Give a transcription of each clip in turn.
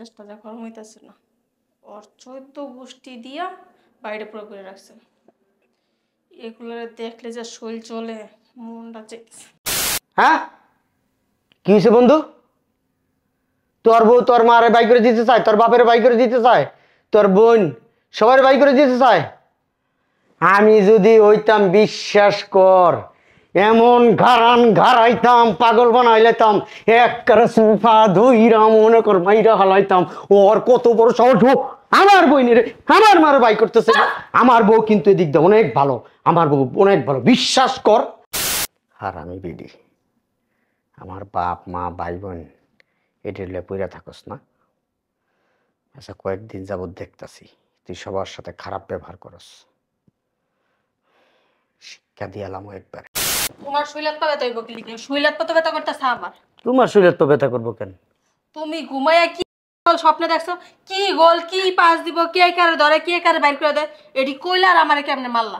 চেষ্টা যা কর্ম হইতেছে না, ওর 14 গোষ্ঠী দিয়া বাইরে পুরো করে রাখছে। এগুলো দেখলে যা শরীর চলে, মনটা চাইছে। হ্যাঁ, কি হয়েছে বন্ধু? তোর বউ তোর মারে বাই করে দিতে চায়, তোর বাপের বাই করে দিতে চায়, তোর বোন সবার বাই করে দিতে চায়। আমি যদি হইতাম, বিশ্বাস কর, এমন ঘাড়াইতাম, পাগল বানাইলাম, একবারে সোফা ধুইরা মনে কর মাইরা হালাইতাম। ওর কত বড় সাহস! আমার বইনের আমার মার বাই করতেছে। আমার বউ কিন্তু এদিক দিয়ে অনেক ভালো, আমার বউ অনেক ভালো, বিশ্বাস কর। আর আমি বিডি, আমার বাপ মা ভাই বোন এটিলে পইরা থাকস না। আচ্ছা, কয়েকদিন যাবৎ দেখতাছি তুই সবার সাথে খারাপ ব্যবহার করস। শিক্ষা দিয়ালাম একবার। তোমার শৈলাত পা ব্যথা হইব কি লিখে? শৈলাত পা তো ব্যথা করতেছে আমার। তোমার শরীরে তো ব্যথা করবো কেন? তুমি ঘুমাইয়া কি স্বপ্নে দেখছো? কি গোল, কি পাস দিব, কে কারে ধরে, কে কারে বাইর করে দেয়, এডি কইলা আর আমারে কেমনে মারলা?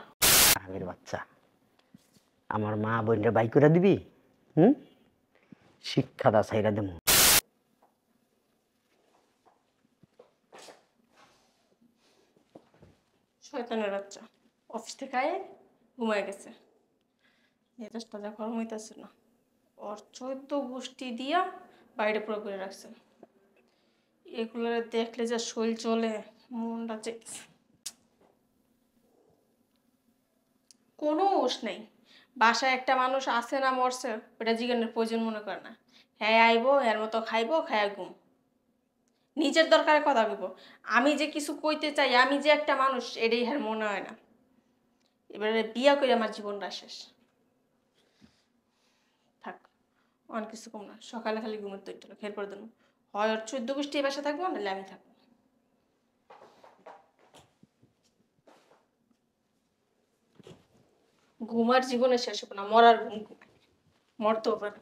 আমির বাচ্চা, আমার মা বোনরা বাই করে দিবি? হুম, শিক্ষা দা ছাইরা দেবো। শয়তানের বাচ্চা, অফিস থেকে আয়ে ঘুমায় গেছে। মেজাজটা যা গরম হইতেছে না, ওর 14 গোষ্ঠী দিয়া বাইরে পুরো করে রাখছে। এগুলো দেখলে যা শরীর চলে, মনটা চাইছে। কোনো হুঁশ নেই। বাসায় একটা মানুষ আছে না মরছে ওটা জিজ্ঞানের প্রয়োজন মনে করে না। হ্যাঁ আইবো, এর মতো খাইবো, খায়া ঘুম। নিজের দরকারে কথা কইব। আমি যে কিছু কইতে চাই, আমি যে একটা মানুষ, এটাই হ্যার মনে হয় না। এবারে বিয়া করে আমার জীবনটা শেষ। থাক, অনেক কিছু কম না। সকালে খালি ঘুমের তৈরি খেয়াল করে দেবো। হয় ওর 14 গোষ্ঠী এই বাসা থাকবো, নাহলে আমি থাকবো। ঘুমার জীবনে শেষ হবে না, মরার ঘুম ঘুমায়, মরতেও পারে।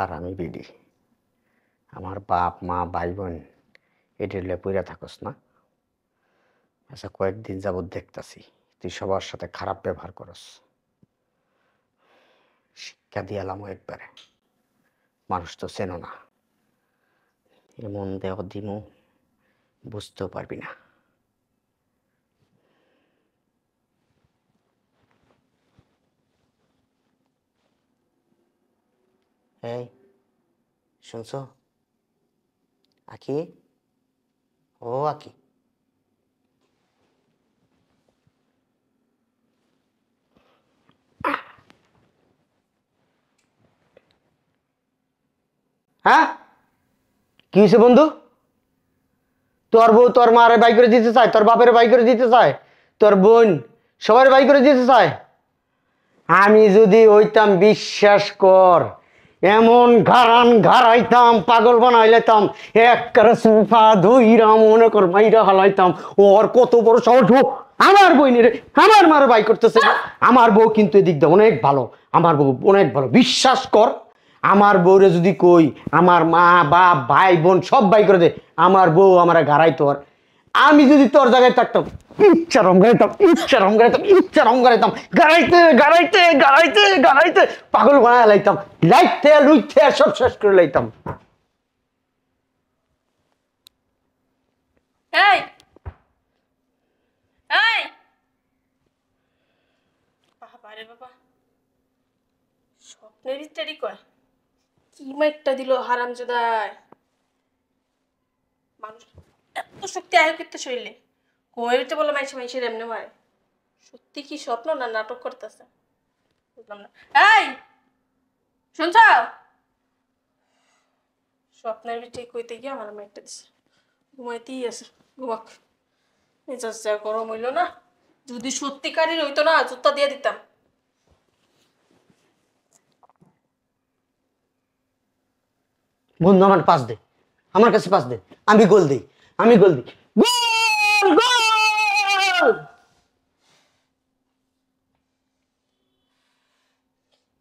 আর আমি বিডি, আমার বাপ মা ভাই বোন এটিলে পইরা থাকস না। আচ্ছা, কয়েকদিন যাবৎ দেখতাছি তুই সবার সাথে খারাপ ব্যবহার করস। শিক্ষা দিয়ালাম একবারে। মানুষ তো চেনো না, এমন দেহ দিমু বুঝতেও পারবি না। এই শুনছো আকি? ও আকি, হ্যাঁ, কি হয়েছে বন্ধু? তোর বউ তোর মারে বাই করে দিতে চায়, তোর বাপের বাই করে দিতে চায়, তোর বোন সবার বাই করে দিতে চায়। আমি যদি হইতাম, বিশ্বাস কর, এমন ঘাড়াইতাম, পাগল বানাইলাম, একবারে সোফা ধুইরা মনে কর মাইরা হালাইতাম। ওর কত বড় সাহস! আমার বইনের আমার মারে বাই করতেছে। আমার বউ কিন্তু এদিক দিয়ে অনেক ভালো, আমার বউ অনেক ভালো, বিশ্বাস কর। আমার বউরে যদি কই, আমার মা বাপ ভাই বোন সব বাই করে দে, আমার বউ আমার গাড়াইতো। আর আমি যদি তোর জায়গায় থাকতাম, ইচ্ছা রম গাড়াইতাম, গাড়াইতে পাগল বানায় লাইতাম, লাইতে লুইতে সব শেষ করে লাইতাম। এই এই বাবা রে বাবা, স্বপ্নের ইত্যাদি কয় কি মাইরটা দিল হারামজাদায়। মানুষ এত শক্তি আয় করতে শরীরে, ঘুমাইতে বলে মাইসে মাইসের এমনি মারে। সত্যি কি স্বপ্ন না নাটক করতেছে বুঝলাম না। এই শুনছ? স্বপ্নের ভিতরে কইতে গিয়ে আমার মাইরটা দিছে। ঘুমাইতেই আছে, ঘুমাক। মেজাজ যা গরম হইল না, যদি সত্যিকারই হইতো না জুতা দিয়ে দিতাম। বন্ধু, আমার পাস দে, আমার কাছে পাস দে, আমি গোল দিই, আমি গোল দিই। গোল গোল!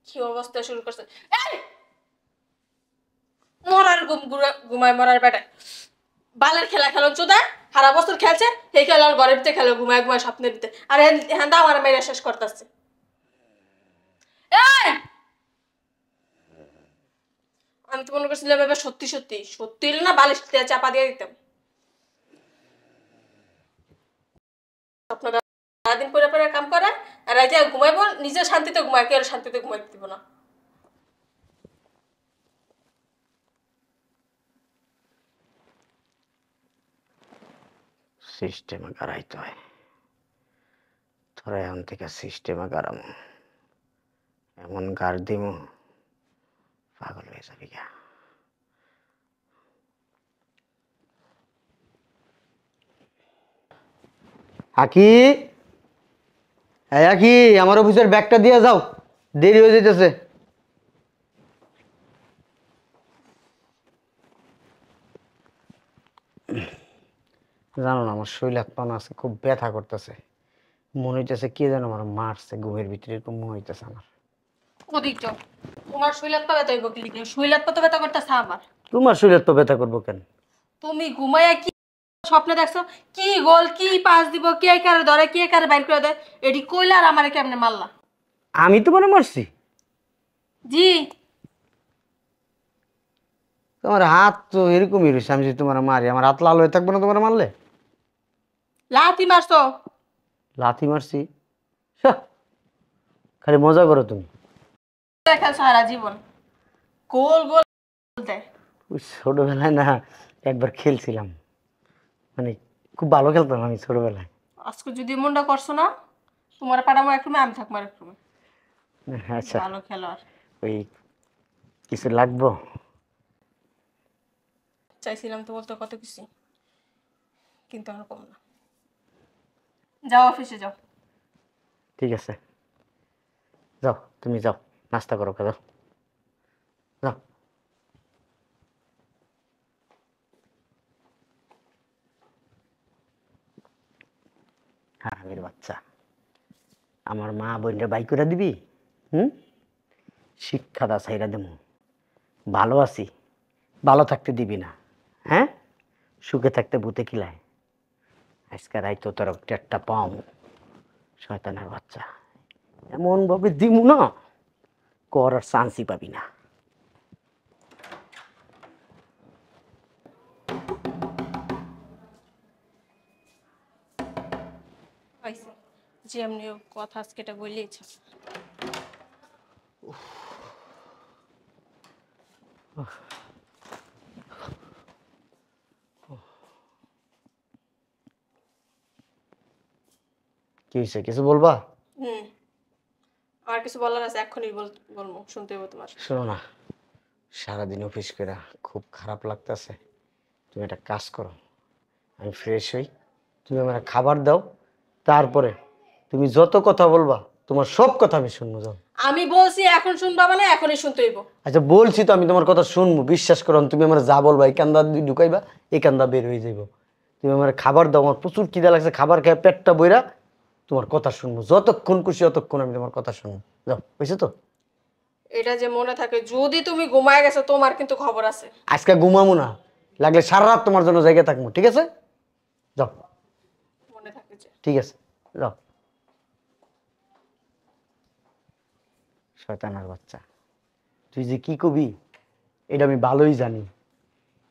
কি অবস্থা শুরু করছে! এই মরার ঘুমায় মরার বেটায়। বালের খেলা খেলন চোদা, সারা বছর খেলছে, সেই খেলা ঘরের ভিতরে খেলো, ঘুমায় ঘুমায় স্বপ্নের ভিতরে, আর হ্যাঁ আমার মেয়েরা শেষ করতেছে। আমি তো মনে করছিলাম এবার সত্যি সত্যি সত্যি হলে না বালিশ দিয়ে চাপা দিয়ে দিতাম। স্বপ্ন সারাদিন পরে পরে কাম করে, আর রাইতে ঘুমাইবো, নিজে শান্তিতে ঘুমায়, কেউ শান্তিতে ঘুমাইতে দিব না। সিস্টেমে গাড়াইতে হয়, তোরা এখন থেকে সিস্টেমে গাড়ামো, এমন গাড় দিমু পাগল হয়ে যাবি গা। আকি, হ্যাঁ আকি, আমার অফিসের ব্যাগটা দিয়ে যাও, দেরি হয়ে যেতেছে। জানো না আমার শরীর হাত পা না আছে, খুব ব্যথা করতেছে, মনে হইতেছে কে যেন আমার মারছে, ঘুমের ভিতরে এরকম মনে হইতেছে আমার। ওদিক যাও, তোমার শৈলাত পা ব্যথা হইব কি লিখে? শৈলাত পা তো ব্যথা করতেছে আমার। তোমার শরীর তো ব্যথা করবো কেন? তুমি ঘুমাইয়া কি স্বপ্নে দেখছো? কি গোল, কি পাস দিব, কে কারে ধরে, কে কারে বাইর করে দেয়, এটি কইলা আর আমারে কেমনে মারলা? আমি তো মনে মারছি? জি। তোমার হাত তো এরকমই রয়েছে, আমি যদি তোমার মারি আমার হাত লাল হয়ে থাকবো না তোমার মারলে? লাথি মারছো? লাথি মারছি? সা, খালি মজা করো তুমি। খেলছো সারা জীবন, গোল গোল দেয়। ওই ছোটবেলায় না একবার খেলছিলাম, মানে খুব ভালো খেলতাম আমি ছোটবেলায়। আজকে যদি মনটা করছো না, তোমার পাঠাবো এক রুমে, আমি থাকবো এক রুমে। আচ্ছা, ভালো খেলোয়াড়। ওই কিছু লাগবো? চাইছিলাম তো বলতে কত কিছু, কিন্তু আমার কম না। যাও অফিসে যাও। ঠিক আছে, যাও তুমি যাও, নাস্তা করো, যাও যাও। হ্যাঁ আমির বাচ্চা, আমার মা বোনটা বাই করে দিবি? হুম, শিক্ষা দা ছাইরা দেবো, ভালো আছি, ভালো থাকতে দিবি না? হ্যাঁ, সুখে থাকতে ভূতে কিলায়। আজকে রাইতো তোর টেরটা পাও, শয়তানের বাচ্চা, এমন ভাবে দিমু না, কর আর চান্সই পাবি না। পাইছে যে এমনি কথা আজকে এটা বললেইছ। কি হয়েছে, কিছু বলবা? হুম, আমার কিছু বলার আছে, এক্ষুনি বলবো, শুনতে হবে তোমার। শোনো না, সারাদিন অফিস করে খুব খারাপ লাগতেছে, তুমি একটা কাজ করো, আমি ফ্রেশ হই, তুমি আমার খাবার দাও, তারপরে তুমি যত কথা বলবা তোমার সব কথা আমি শুনবো, যাও। আমি বলছি এখন শুনবা মানে এখনই শুনতে হইব। আচ্ছা বলছি তো, আমি তোমার কথা শুনবো, বিশ্বাস করো, তুমি আমার যা বলবা এই কান্দা ঢুকাইবা, এই কান্দা বের হয়ে যাইব। তুমি আমার খাবার দাও, আমার প্রচুর খিদা লাগছে, খাবার খেয়ে পেটটা বইরা তোমার কথা শুনবো, যতক্ষণ খুশি ততক্ষণ আমি তোমার কথা শুনবো, যাও, বুঝছো তো? এটা যে মনে থাকে, যদি তুমি ঘুমায় গেছো তোমার কিন্তু খবর আছে। আজকে ঘুমামো না, লাগলে সারা রাত তোমার জন্য জায়গা থাকবো, ঠিক আছে? যাও। মনে থাকে যে। ঠিক আছে, যাও। শয়তানের বাচ্চা, তুই যে কি কবি এটা আমি ভালোই জানি,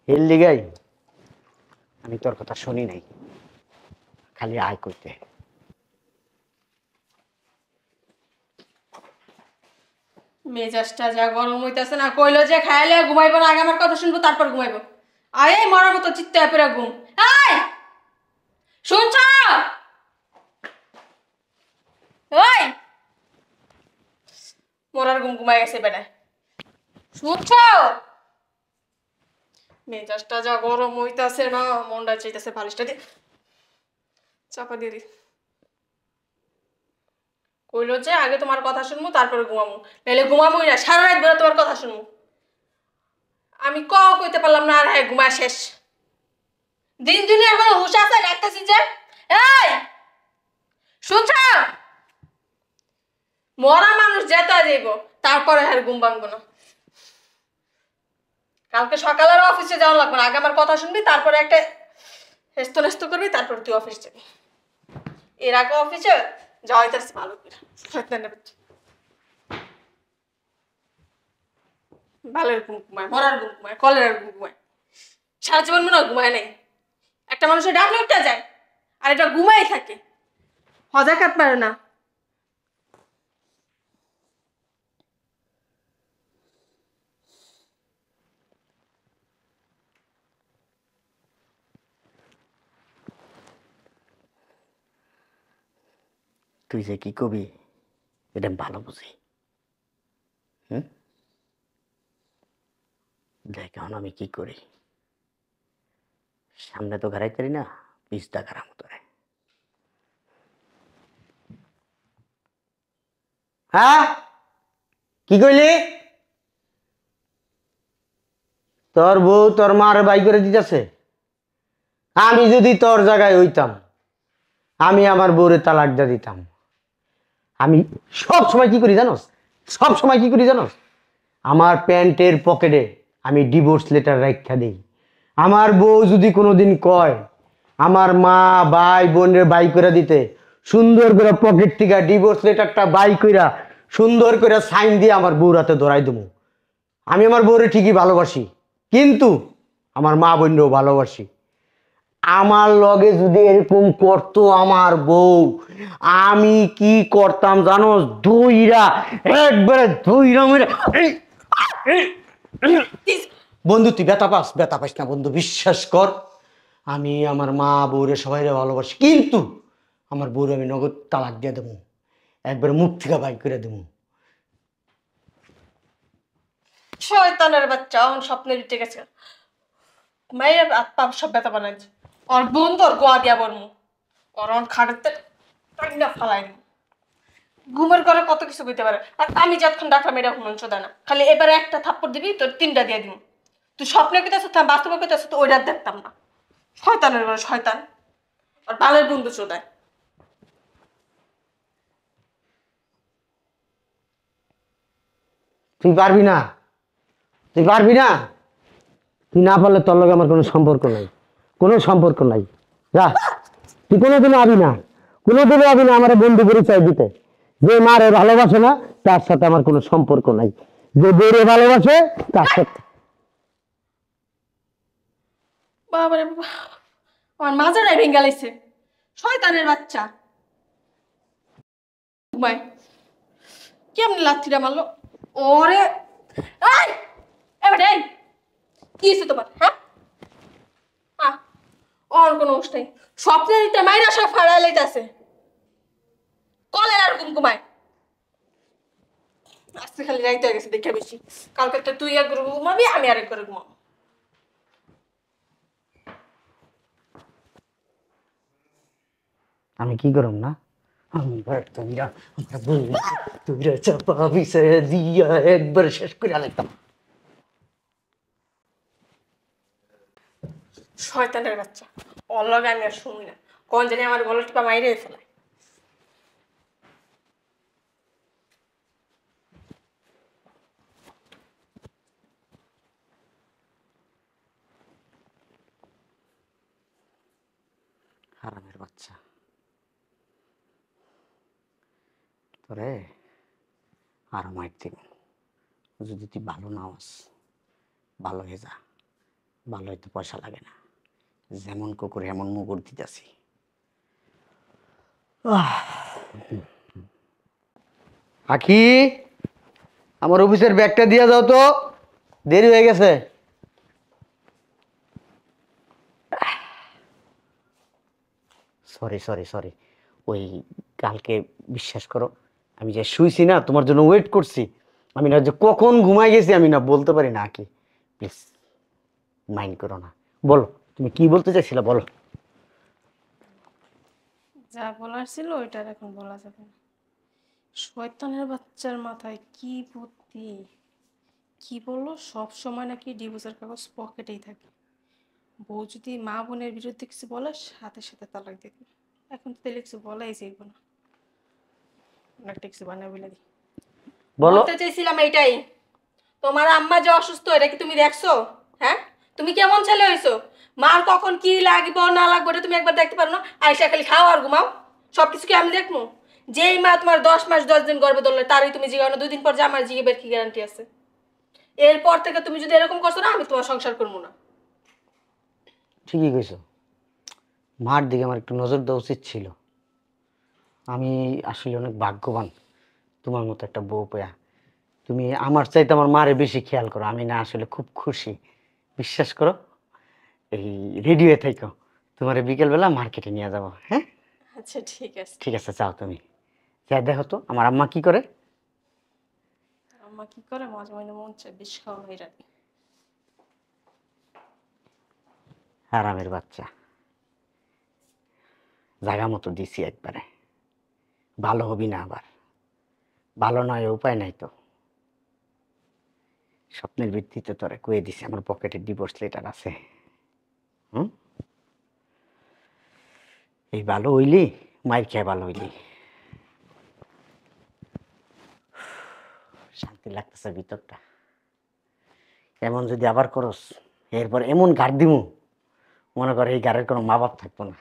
এর লিগাই আমি তোর কথা শুনি নাই, খালি আয় করতে। মেজাজটা যা গরম হইতাছে না, কইলো যে খাইলে ঘুমাইবো না, আগে আমার কথা শুনবো তারপর ঘুমাইবো। আয় এই মরার মতো চিত্তে পেরা ঘুম। এই শুনছ? ওই মরার ঘুম ঘুমাই গেছে বেটা, শুনছ? মেজাজটা যা গরম হইতাছে না, মনটা চাইতেছে বালিশটা দিয়ে চাপা দিয়ে দি। কইলো যে আগে তোমার কথা শুনবো তারপরে ঘুমামু, নাহলে ঘুমামুই না, সারা রাত ধরে তোমার কথা শুনবো। আমি কইতে পারলাম না, আর হ্যাঁ ঘুমা শেষ। দিন দিনে এখনো হুশ আছে ডাকতেছি যে। এই শুনছ? মরা মানুষ যেতে যাইব, তারপরে আর ঘুম ভাঙবো না। কালকে সকালে আর অফিসে যাওয়া লাগবে না, আগে আমার কথা শুনবি, তারপরে একটা হেস্ত নেস্ত করবি, তারপরে তুই অফিস যাবি। এর আগে অফিসে যাওয়াই তার ভালো করে শয়তানের বাচ্চা। বালের ঘুম ঘুমায়, মরার ঘুম ঘুমায়, কলেরার ঘুম ঘুমায়, সারা জীবন মনে হয় ঘুমায় নাই। একটা মানুষের ডাকলে উঠতে যায়, আর এটা ঘুমাই থাকে, হজাকাত পারে না। তুই যে কি কবি এটা আমি ভালো বুঝি। হুম, দেখ এখন আমি কি করি। সামনে তো ঘাড়াই পারি না, পিছটা ঘাড়া মতো রে। হ্যাঁ, কি কইলি? তোর বউ তোর মার বাই করে দিতেছে। আমি যদি তোর জায়গায় হইতাম, আমি আমার বউরে তালাক দিয়ে দিতাম। আমি সব সময় কি করি জানোস? সব সময় কি করি জানোস? আমার প্যান্টের পকেটে আমি ডিভোর্স লেটার রাখা দিই। আমার বউ যদি কোনোদিন কয় আমার মা ভাই বোনের বাই করে দিতে, সুন্দর করে পকেট থেকে ডিভোর্স লেটারটা বাই কইরা সুন্দর করে সাইন দিয়ে আমার বউর হাতে ধরাই দেবো। আমি আমার বউরে ঠিকই ভালোবাসি, কিন্তু আমার মা বোনকেও ভালোবাসি। আমার লগে যদি এরকম করতো আমার বউ, আমি কি করতাম জানো? দইরা, একবারে দইরা মেরে বন্ধু, তুই ব্যথা পাস? ব্যথা পাস না বন্ধু, বিশ্বাস কর। আমি আমার মা বউরে সবাই ভালোবাসি, কিন্তু আমার বউরে আমি নগদ তালাক দিয়ে দেবো, একবার মুখ থেকে বাই করে দেবো। শয়তানের বাচ্চা এখন স্বপ্নে উঠে গেছে, মায়ের হাত পা সব ব্যথা বানাইছে। ওর বন্ধু ওর গোয়া দিয়া বলমু, ওর অন খাটাতে টাইনা ফালাই দিমু। ঘুমের ঘরে কত কিছু কইতে পারে, আর আমি যতক্ষণ ডাকলাম এটা হুমন শোধা না, খালি এবারে একটা থাপ্পড় দিবি তোর তিনটা দিয়ে দিব। তুই স্বপ্নে কইতেছ, বাস্তবে কইতেছ, তো ওইটা দেখতাম না। শয়তানের ঘরে শয়তান, আর বালের বন্ধু চোদায়। তুই পারবি না, তুই পারবি না। তুই না পারলে তোর লগে আমার কোনো সম্পর্ক নাই, কোনো সম্পর্ক নাই। যা, তুই কোনোদিনও আবি না, কোনোদিনও আবি না আমার বন্ধু পরিচয় দিতে। যে মারে ভালোবাসে না তার সাথে আমার কোনো সম্পর্ক নাই, যে বউরে ভালোবাসে তার সাথে। বাবারে বাবা, আমার মাজাটাই ভেঙ্গে লাইছে, শয়তানের বাচ্চা। ঘুমায় কেমনি লাথিটা মারলো ওরে। এই এবার এই কি হয়েছে তোমার? হ্যাঁ, ওর কোনো হুঁশ নেই, স্বপ্নে দিতে মাইরা সব ফাড়াই লাইতাছে, কলের আর ঘুমঘুমায়। আজকে খালি রাইতে হয়ে গেছে দেখে বেশি, কালকে তো তুই এক করে ঘুমাবি, আমি আরেক করে ঘুমাবো। আমি কি করব না? তুইরা চাপা বিষয়ে দিয়া একবার শেষ করে আলাইতাম। শয়তানের বাচ্চা, ওর লগে আমি আর শুনি না, কোন জানি আমার গলা টিপা মাইরে ফেলায়। হারামের বাচ্চা, তোরে আরো মাইর দিব। যদি তুই ভালো না হস, ভালো হয়ে যা। ভালো হইতে পয়সা লাগে না, যেমন কুকুর এমন মুগুর দিতেছি। আখি, আমার অফিসের ব্যাগটা দিয়ে যাও তো, দেরি হয়ে গেছে। সরি সরি সরি, ওই কালকে বিশ্বাস করো আমি যে শুইছি না, তোমার জন্য ওয়েট করছি। আমি না যে কখন ঘুমাই গেছি আমি না বলতে পারি না। আঁকি প্লিজ মাইন্ড করো না, বলো তুমি কি বলতে চাইছিলে, বলো। যা বলার ছিল ওইটার এখন বলা যাবে না। শয়তানের বাচ্চার মাথায় কি বুদ্ধি! কি বললো, সব সময় নাকি ডিভোর্সের কাগজ পকেটেই থাকে। বউ যদি মা বোনের বিরুদ্ধে কিছু বলে সাথে সাথে তালাক দিয়ে দিবে। এখন তো তাহলে কিছু বলাই যাইব না, একটা কিছু বানায় বলে দিই। বলো। বলতে চাইছিলাম এইটাই, তোমার আম্মা যে অসুস্থ এটা কি তুমি দেখছো? হ্যাঁ, তুমি কেমন ছেলে হইছো? মার কখন কি লাগবে না লাগবে ওটা তুমি একবার দেখতে পারো না? আইসা খালি খাও আর ঘুমাও। সবকিছু কি আমি দেখবো? যেই মা তোমার 10 মাস 10 দিন গর্ভে ধরলে তারই তুমি জিগাও না, 2 দিন পর যে আমার জিগেবের কি গ্যারান্টি আছে? এরপর থেকে তুমি যদি এরকম করছো না, আমি তোমার সংসার করবো না। ঠিকই কইছো। মার দিকে আমার একটু নজর দেওয়া উচিত ছিল। আমি আসলে অনেক ভাগ্যবান তোমার মতো একটা বউ পেয়া। তুমি আমার চাইতে আমার মারে বেশি খেয়াল করো। আমি না আসলে খুব খুশি, বিশ্বাস করো। এই রেডি হয়ে থাকো, তোমার বিকেলবেলা মার্কেটে নিয়ে যাবো। হ্যাঁ, আচ্ছা ঠিক আছে। ঠিক আছে, যাও তুমি। যাই দেখো তো আমার আম্মা কি করে। আম্মা কি করে? মাঝে মাঝে মন চায় বিষ খাওয়া মেয়েরা। আরামের বাচ্চা, জায়গা মতো দিছি একবারে। ভালো হবি না আবার? ভালো নয়, উপায় নাই তো। স্বপ্নের ভিত্তিতে তোরে কয়ে দিছি, আমার পকেটে ডিভোর্স লেটার আছে। হুম, এই ভালো হইলি, মাইর খেয়ে ভালো হইলি। শান্তি লাগতেছে ভিতরটা। এমন যদি আবার করস, এরপর এমন গাড় দিমু, মনে করে এই গাড়ির কোনো মা বাপ থাকবো না।